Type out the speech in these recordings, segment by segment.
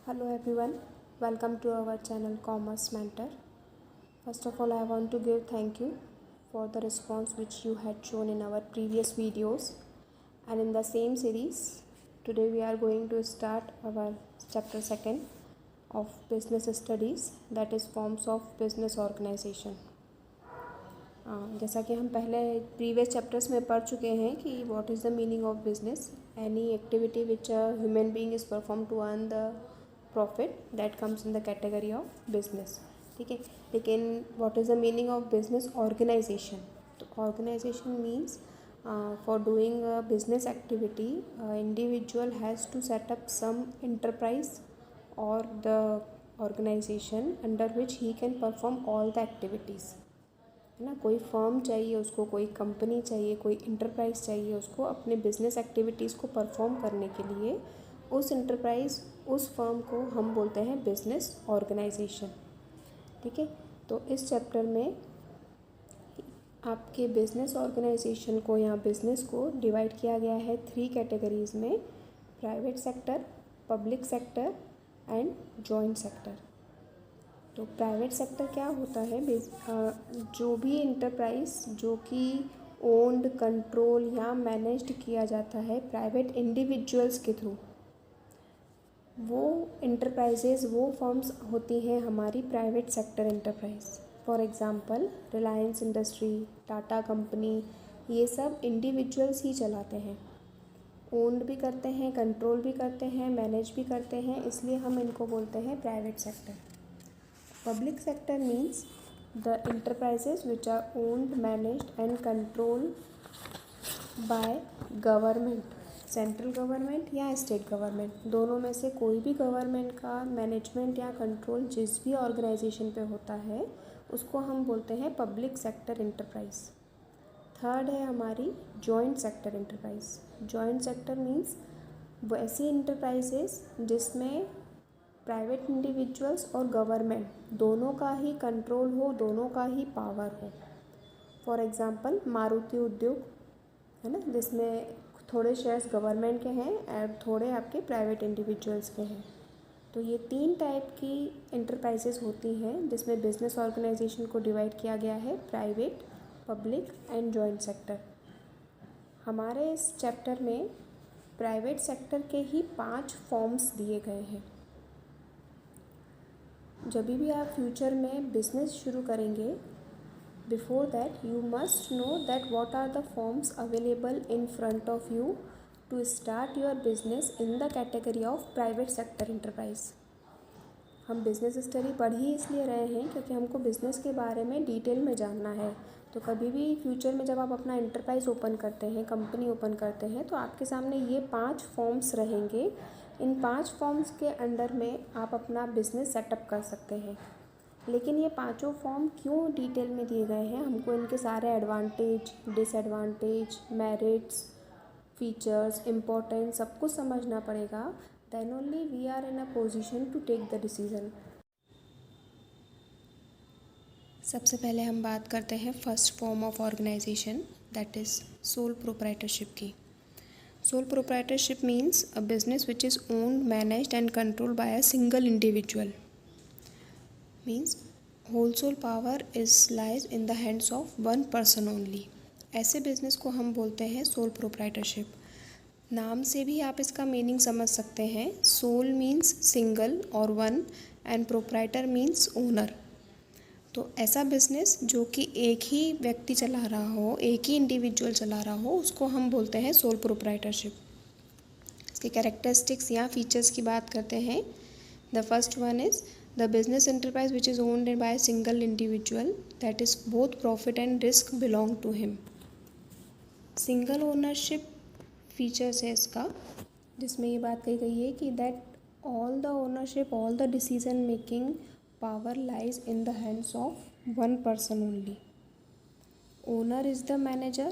Hello everyone, welcome to our channel Commerce Mentor. First of all, I want to give thank you for the response which you had shown in our previous videos. And in the same series, today we are going to start our chapter 2 of business studies, that is forms of business organization. जैसा कि हम पहले previous chapters में पढ़ चुके हैं कि what is the meaning of business, any activity which a human being is perform to earn the profit that comes in the category of business. ठीक है, लेकिन what is the meaning of business organization. तो organization means for doing a business activity individual has to set up some enterprise or the organization under which he can perform all the activities. है ना, कोई firm चाहिए उसको, कोई company चाहिए, कोई enterprise चाहिए उसको अपने बिजनेस एक्टिविटीज़ को परफॉर्म करने के लिए. उस इंटरप्राइज, उस फर्म को हम बोलते हैं बिजनेस ऑर्गेनाइजेशन. ठीक है, तो इस चैप्टर में आपके बिजनेस ऑर्गेनाइजेशन को या बिजनेस को डिवाइड किया गया है 3 कैटेगरीज़ में: private sector, public sector and joint sector. तो प्राइवेट सेक्टर क्या होता है? जो भी इंटरप्राइज जो कि ओन्ड, कंट्रोल या मैनेज्ड किया जाता है प्राइवेट इंडिविजुअल्स के थ्रू, वो इंटरप्राइजेज़, वो फर्म्स होती हैं हमारी private sector enterprise. For example Reliance industry, Tata company, ये सब इंडिविजुअल्स ही चलाते हैं. ओन्ड भी करते हैं, कंट्रोल भी करते हैं, मैनेज भी करते हैं, इसलिए हम इनको बोलते हैं private sector. Public sector means the enterprises which are owned, managed and controlled by government, central government या स्टेट गवर्नमेंट, दोनों में से कोई भी गवर्नमेंट का मैनेजमेंट या कंट्रोल जिस भी ऑर्गेनाइजेशन पे होता है उसको हम बोलते हैं पब्लिक सेक्टर इंटरप्राइज. थर्ड है हमारी joint sector enterprise. Joint sector means वैसी इंटरप्राइजेस जिसमें प्राइवेट इंडिविजुअल्स और गवर्नमेंट दोनों का ही कंट्रोल हो, दोनों का ही पावर हो. फॉर एग्ज़ाम्पल मारुति उद्योग है ना, जिसमें थोड़े शेयर्स गवर्नमेंट के हैं और थोड़े आपके प्राइवेट इंडिविजुअल्स के हैं. तो ये 3 टाइप की इंटरप्राइजेस होती हैं जिसमें बिजनेस ऑर्गेनाइजेशन को डिवाइड किया गया है: private, public and joint sector. हमारे इस चैप्टर में प्राइवेट सेक्टर के ही 5 फॉर्म्स दिए गए हैं. जब भी आप फ्यूचर में बिजनेस शुरू करेंगे, before that you must know that what are the forms available in front of you to start your business in the category of private sector enterprise. हम बिज़नेस स्टडी पढ़ ही इसलिए रहे हैं क्योंकि हमको बिज़नेस के बारे में डिटेल में जानना है. तो कभी भी फ्यूचर में जब आप अपना इंटरप्राइज ओपन करते हैं, कंपनी ओपन करते हैं, तो आपके सामने ये 5 फॉर्म्स रहेंगे. इन 5 फॉर्म्स के अंडर में आप अपना बिज़नेस सेटअप कर सकते हैं. लेकिन ये 5 फॉर्म क्यों डिटेल में दिए गए हैं, हमको इनके सारे advantage, disadvantage, merits, features, importance सब कुछ समझना पड़ेगा. Then only we are in a position to take the decision. सबसे पहले हम बात करते हैं first form of organisation, that is sole proprietorship की. Sole proprietorship means a business which is owned, managed and controlled by a single individual. Means whole sole power is lies in the hands of one person only. ऐसे business को हम बोलते हैं sole proprietorship. नाम से भी आप इसका मीनिंग समझ सकते हैं. सोल मीन्स सिंगल और one and proprietor means owner. तो ऐसा बिज़नेस जो कि एक ही व्यक्ति चला रहा हो, एक ही इंडिविजुअल चला रहा हो, उसको हम बोलते हैं सोल प्रोप्राइटरशिप. इसके कैरेक्टरिस्टिक्स या फीचर्स की बात करते हैं. The first one is the business enterprise which is owned by single individual, that is both profit and risk belong to him. Single ownership features है इसका, जिसमें ये बात कही गई है कि that all the ownership, all the decision making power lies in the hands of one person only. Owner is the manager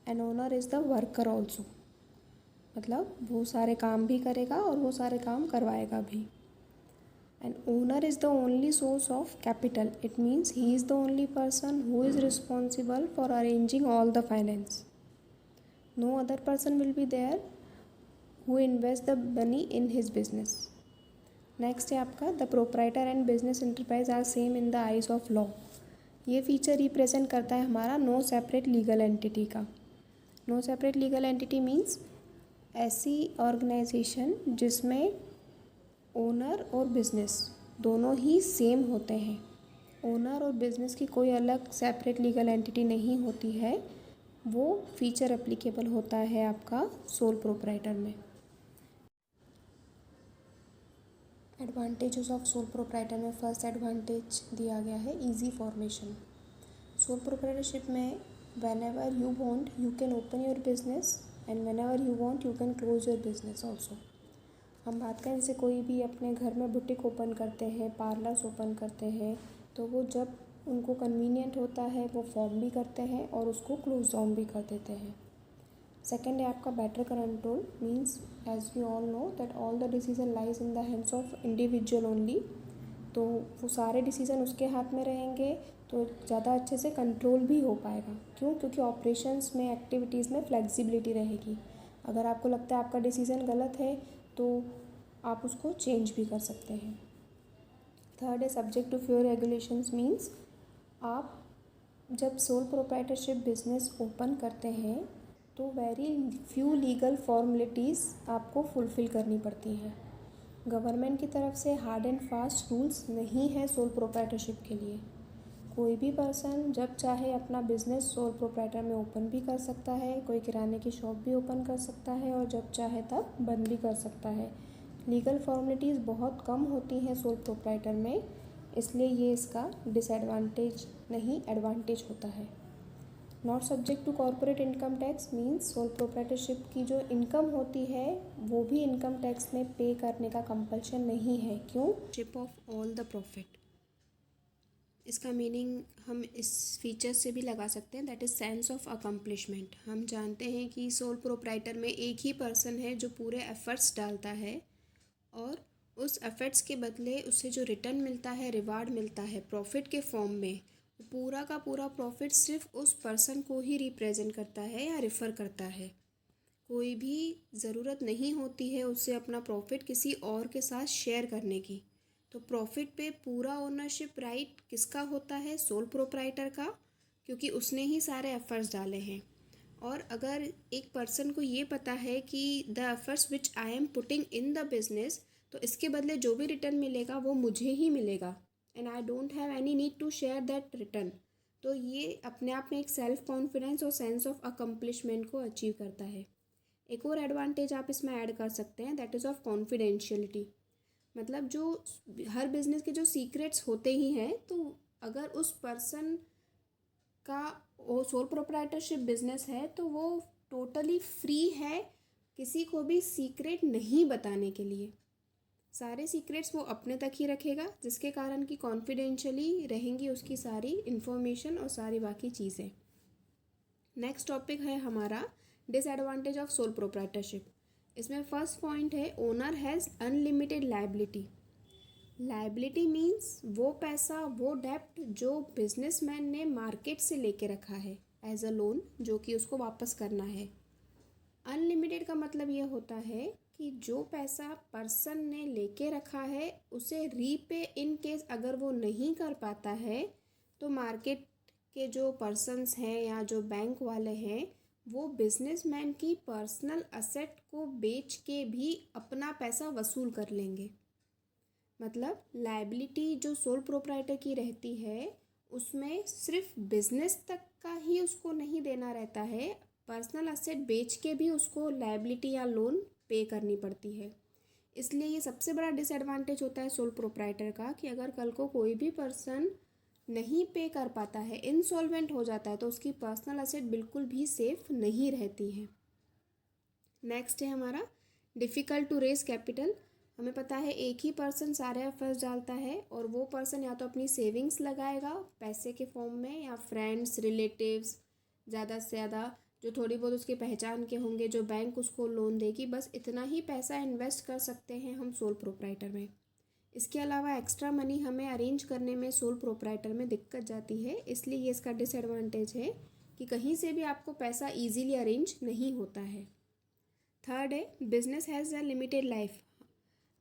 and owner is the worker also. मतलब वो सारे काम भी करेगा और वो सारे काम करवाएगा भी. And owner is the only source of capital. It means he is the only person who is responsible for arranging all the finance. No other person will be there who invests the money in his business. Next है आपका the proprietor and business enterprise are same in the eyes of law. ये feature represent करता है हमारा no separate legal entity का। No separate legal entity means ऐसी organisation जिसमें owner और बिजनेस दोनों ही सेम होते हैं। ओनर और बिजनेस की कोई अलग सेपरेट लीगल एंटिटी नहीं होती है, वो फीचर एप्लीकेबल होता है आपका सोल प्रोप्राइटर में। एडवांटेजेस ऑफ सोल प्रोप्राइटर में फर्स्ट एडवांटेज दिया गया है इजी फॉर्मेशन। सोल प्रोप्राइटरशिप में when ever you want you can open your business and when ever you want you can close your business also. हम बात करें जैसे कोई भी अपने घर में बुटीक ओपन करते हैं, पार्लर्स ओपन करते हैं, तो वो जब उनको कन्वीनियंट होता है वो फॉर्म भी करते हैं और उसको क्लोज डाउन भी कर देते हैं। सेकेंड है आपका better control means as we all know that all the decision lies in the hands of individual only. तो वो सारे डिसीज़न उसके हाथ में रहेंगे तो ज़्यादा अच्छे से कंट्रोल भी हो पाएगा। क्यों? क्योंकि ऑपरेशंस में, एक्टिविटीज़ में फ्लेक्सिबिलिटी रहेगी। अगर आपको लगता है आपका डिसीज़न गलत है तो आप उसको चेंज भी कर सकते हैं। थर्ड है subject to few regulations means आप जब सोल प्रोप्राइटरशिप बिजनेस ओपन करते हैं तो वेरी फ्यू लीगल फॉर्मेलिटीज़ आपको फुलफ़िल करनी पड़ती हैं। गवर्नमेंट की तरफ से हार्ड एंड फास्ट रूल्स नहीं है सोल प्रोप्राइटरशिप के लिए। कोई भी पर्सन जब चाहे अपना बिजनेस सोल प्रोप्राइटर में ओपन भी कर सकता है, कोई किराने की शॉप भी ओपन कर सकता है और जब चाहे तब बंद भी कर सकता है। लीगल फॉर्मेलिटीज़ बहुत कम होती हैं सोल प्रोप्राइटर में, इसलिए ये इसका डिसएडवांटेज नहीं एडवांटेज होता है। Not subject to corporate income tax means sole proprietorship की जो इनकम होती है वो भी इनकम टैक्स में पे करने का कंपल्शन नहीं है। क्यों? Ship of all the profit. इसका मीनिंग हम इस फीचर से भी लगा सकते हैं, that is sense of accomplishment. हम जानते हैं कि सोल प्रोप्राइटर में एक ही पर्सन है जो पूरे एफर्ट्स डालता है और उस एफर्ट्स के बदले उससे जो रिटर्न मिलता है, रिवार्ड मिलता है प्रॉफिट के फॉर्म में, पूरा का पूरा प्रॉफिट सिर्फ उस पर्सन को ही रिप्रेजेंट करता है या रिफ़र करता है। कोई भी ज़रूरत नहीं होती है उससे अपना प्रॉफिट किसी और के साथ शेयर करने की। तो प्रॉफिट पे पूरा ओनरशिप राइट किसका होता है? सोल प्रोप्राइटर का, क्योंकि उसने ही सारे एफर्ट्स डाले हैं। और अगर एक पर्सन को ये पता है कि the efforts which I am putting in the business, तो इसके बदले जो भी रिटर्न मिलेगा वो मुझे ही मिलेगा and I don't have any need to share that return. तो ये अपने आप में एक सेल्फ कॉन्फिडेंस और सेंस ऑफ अकम्पलिशमेंट को अचीव करता है। एक और एडवांटेज आप इसमें ऐड कर सकते हैं, दैट इज़ ऑफ कॉन्फिडेंशियलिटी। मतलब जो हर बिजनेस के जो सीक्रेट्स होते ही हैं, तो अगर उस पर्सन का वो सोल प्रोप्राइटरशिप बिजनेस है तो वो टोटली फ्री है किसी को भी सीक्रेट नहीं बताने के लिए। सारे सीक्रेट्स वो अपने तक ही रखेगा, जिसके कारण कि कॉन्फिडेंशियली रहेंगी उसकी सारी इन्फॉर्मेशन और सारी बाकी चीज़ें। नेक्स्ट टॉपिक है हमारा डिसएडवांटेज ऑफ सोल प्रोप्राइटरशिप। इसमें फर्स्ट पॉइंट है owner has unlimited liability. Liability means वो पैसा, वो डेप्ट जो बिजनेसमैन ने मार्केट से लेके रखा है एज अ लोन, जो कि उसको वापस करना है। अनलिमिटेड का मतलब ये होता है कि जो पैसा पर्सन ने लेके रखा है उसे रीपे इन केस अगर वो नहीं कर पाता है तो मार्केट के जो पर्सन्स हैं या जो बैंक वाले हैं वो बिजनेसमैन की पर्सनल असेट को बेच के भी अपना पैसा वसूल कर लेंगे। मतलब लायबिलिटी जो सोल प्रोप्राइटर की रहती है उसमें सिर्फ बिजनेस तक का ही उसको नहीं देना रहता है, पर्सनल असेट बेच के भी उसको लायबिलिटी या लोन पे करनी पड़ती है। इसलिए ये सबसे बड़ा डिसएडवांटेज होता है सोल प्रोप्राइटर का कि अगर कल को कोई भी पर्सन नहीं पे कर पाता है, इंसॉल्वेंट हो जाता है, तो उसकी पर्सनल असेट बिल्कुल भी सेफ नहीं रहती है। नेक्स्ट है हमारा डिफ़िकल्ट टू रेज कैपिटल। हमें पता है एक ही पर्सन सारे एफर्ट्स डालता है और वो पर्सन या तो अपनी सेविंग्स लगाएगा पैसे के फॉर्म में या फ्रेंड्स रिलेटिव्स ज़्यादा से ज़्यादा जो थोड़ी बहुत उसकी पहचान के होंगे, जो बैंक उसको लोन देगी, बस इतना ही पैसा इन्वेस्ट कर सकते हैं हम सोल प्रोप्राइटर में। इसके अलावा एक्स्ट्रा मनी हमें अरेंज करने में सोल प्रोप्राइटर में दिक्कत जाती है, इसलिए ये इसका डिसएडवांटेज है कि कहीं से भी आपको पैसा ईजीली अरेंज नहीं होता है। थर्ड है business has a limited life.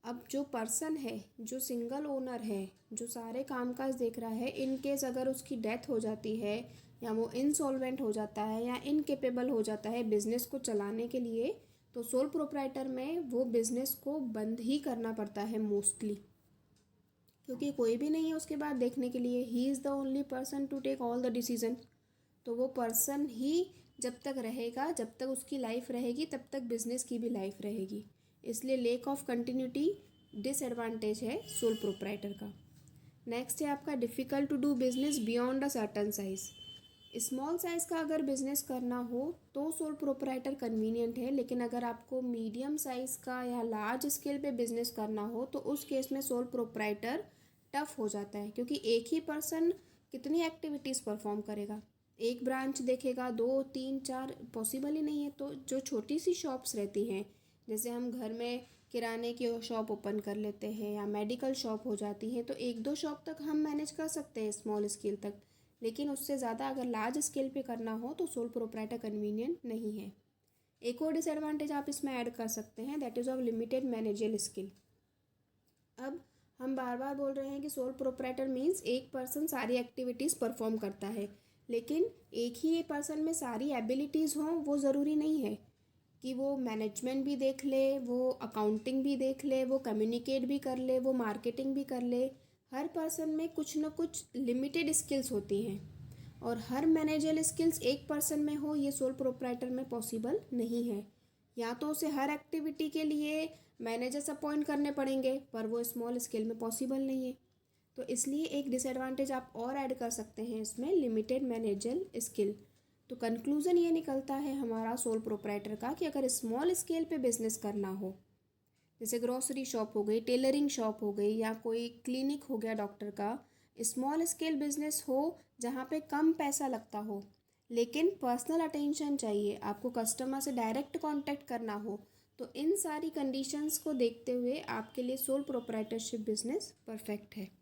अब जो पर्सन है, जो सिंगल ओनर है, जो सारे कामकाज देख रहा है, इन केस अगर उसकी डेथ हो जाती है या वो इंसॉल्वेंट हो जाता है या इनकेपेबल हो जाता है बिज़नेस को चलाने के लिए, तो सोल प्रोप्राइटर में वो बिज़नेस को बंद ही करना पड़ता है मोस्टली, क्योंकि कोई भी नहीं है उसके बाद देखने के लिए। He is the only person to take all the decision. तो वो पर्सन ही जब तक रहेगा, जब तक उसकी लाइफ रहेगी, तब तक बिजनेस की भी लाइफ रहेगी। इसलिए लेक ऑफ कंटिन्यूटी डिसएडवांटेज है सोल प्रोप्राइटर का। नेक्स्ट है आपका difficult to do business beyond a certain size. Small size का अगर बिज़नेस करना हो तो सोल प्रोप्राइटर कन्वीनियंट है, लेकिन अगर आपको मीडियम साइज़ का या लार्ज स्केल पे बिज़नेस करना हो तो उस केस में सोल प्रोप्राइटर टफ हो जाता है, क्योंकि एक ही पर्सन कितनी एक्टिविटीज़ परफॉर्म करेगा। एक ब्रांच देखेगा, 2 3 4 पॉसिबल ही नहीं है। तो जो छोटी सी शॉप्स रहती हैं, जैसे हम घर में किराने की शॉप ओपन कर लेते हैं या मेडिकल शॉप हो जाती है, तो 1-2 शॉप तक हम मैनेज कर सकते हैं स्मॉल स्केल तक, लेकिन उससे ज़्यादा अगर लार्ज स्केल पे करना हो तो सोल प्रोप्राइटर कन्वीनियंट नहीं है। एक और डिसएडवांटेज आप इसमें ऐड कर सकते हैं, that is of limited managerial skill. अब हम बार बार बोल रहे हैं कि सोल प्रोप्राइटर मीन्स एक पर्सन सारी एक्टिविटीज़ परफॉर्म करता है, लेकिन एक ही पर्सन में सारी एबिलिटीज़ हों वो ज़रूरी नहीं है कि वो मैनेजमेंट भी देख ले, वो अकाउंटिंग भी देख ले, वो कम्युनिकेट भी कर ले, वो मार्केटिंग भी कर ले। हर पर्सन में कुछ न कुछ लिमिटेड स्किल्स होती हैं, और हर मैनेजर स्किल्स एक पर्सन में हो ये सोल प्रोप्राइटर में पॉसिबल नहीं है। या तो उसे हर एक्टिविटी के लिए मैनेजर्स अपॉइंट करने पड़ेंगे, पर वो स्मॉल स्केल में पॉसिबल नहीं है। तो इसलिए एक डिसएडवांटेज आप और ऐड कर सकते हैं इसमें, लिमिटेड मैनेजर स्किल। तो कंक्लूज़न ये निकलता है हमारा सोल प्रोप्राइटर का कि अगर स्मॉल स्केल पे बिजनेस करना हो, जैसे ग्रोसरी शॉप हो गई, टेलरिंग शॉप हो गई, या कोई क्लिनिक हो गया डॉक्टर का, स्मॉल स्केल बिजनेस हो जहाँ पे कम पैसा लगता हो लेकिन पर्सनल अटेंशन चाहिए, आपको कस्टमर से डायरेक्ट कांटेक्ट करना हो, तो इन सारी कंडीशंस को देखते हुए आपके लिए सोल प्रोप्राइटरशिप बिजनेस परफेक्ट है।